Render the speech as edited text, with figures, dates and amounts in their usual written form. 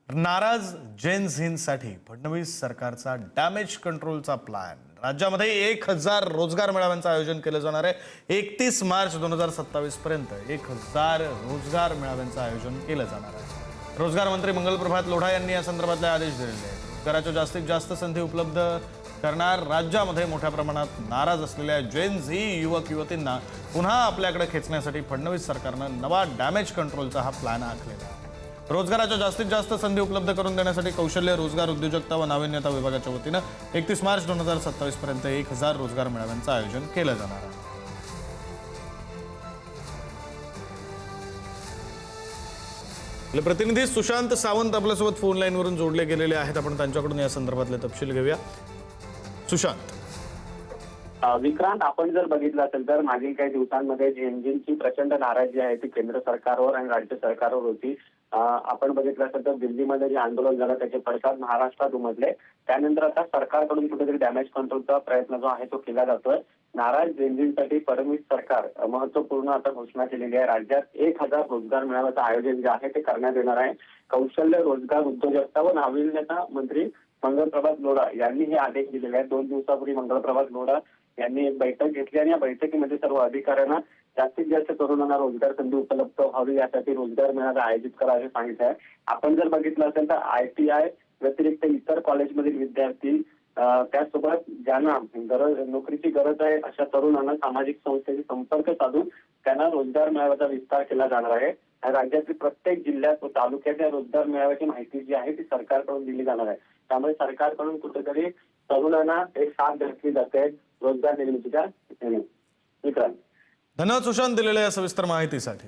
नाराज जेन झींसाठी फडणवीस सरकारचा damage कंट्रोलचा plan. राज्यामध्ये 1000 रोजगार मेळाव्यांचं आयोजन केलं जाणार आहे। 31 मार्च 2027 पर्यंत 1000 रोजगार मेळाव्यांचं आयोजन केलं जाणार आहे। रोजगार मंत्री मंगलप्रभात लोढा यांनी या संदर्भातले आदेश दिलेले आहेत। रोजगाराच्या जास्तीत जास्त संधी उपलब्ध करणार राज्यामध्ये मोठ्या प्रमाणात नाराज असलेल्या जेन झी युवक युवतींना पुन्हा आपल्याकडे खेचण्यासाठी फडणवीस सरकारनं नवा डॅमेज कंट्रोलचा हा प्लॅन आखलेला आहे। रोजगाराच्या जास्तीत जास्त संधी उपलब्ध करून देण्यासाठी कौशल्य रोजगार उद्योजकता व नाविन्यता विभागाच्या वतीनं 31 मार्च 2027 पर्यंत 1000 रोजगार मेळाव्यांचं आयोजन केलं जाणार आहे। आपले प्रतिनिधी सुशांत सावंत आपल्यासोबत फोन लाईनवरून जोडले गेलेले आहेत। आपण त्यांच्याकडून या संदर्भातले तपशील घेऊया। सुशांत, विक्रांत, आपण जर बघितलं असेल तर मागील काही दिवसांमध्ये जेनजींची प्रचंड नाराजी आहे ती केंद्र सरकारवर आणि राज्य सरकारवर होती। आपण बघितलं असेल तर दिल्लीमध्ये जे आंदोलन झालं त्याचे पडसाद महाराष्ट्रात उमटले। त्यानंतर आता सरकारकडून कुठेतरी डॅमेज कंट्रोलचा प्रयत्न जो आहे तो केला जातोय। नाराज जेनजींसाठी फडणवीस सरकार महत्वपूर्ण आता घोषणा केलेली आहे। राज्यात 1000 रोजगार मेळाव्याचं आयोजन जे आहे ते करण्यात येणार आहे। कौशल्य रोजगार उद्योजकता व नाविन्यता मंत्री मंगलप्रभात लोढा यांनी हे आदेश दिलेले आहेत। 2 दिवसापूर्वी मंगलप्रभात लोढा यांनी एक बैठक घेतली आणि या बैठकीमध्ये सर्व अधिकाऱ्यांना जास्तीत जास्त तरुणांना रोजगार संधी उपलब्ध व्हावी यासाठी रोजगार मेळावा आयोजित करा असे सांगितले आहे। आपण जर बघितलं असेल तर ITI व्यतिरिक्त इतर कॉलेजमधील विद्यार्थी त्यासोबत ज्यांना नोकरीची गरज आहे अशा तरुणांना सामाजिक संस्थेशी संपर्क साधून त्यांना रोजगार मेळाव्याचा विस्तार केला जाणार आहे। राज्यातील प्रत्येक जिल्ह्यात व तालुक्यात या रोजगार मेळाव्याची माहिती जी आहे ती सरकारकडून दिली जाणार आहे। त्यामुळे सरकारकडून कुठेतरी तरुणांना एक साथ घातली जाते रोजगार निर्मितीच्या विक्रांत। धन्यवाद सुशांत दिलेल्या या सविस्तर माहितीसाठी।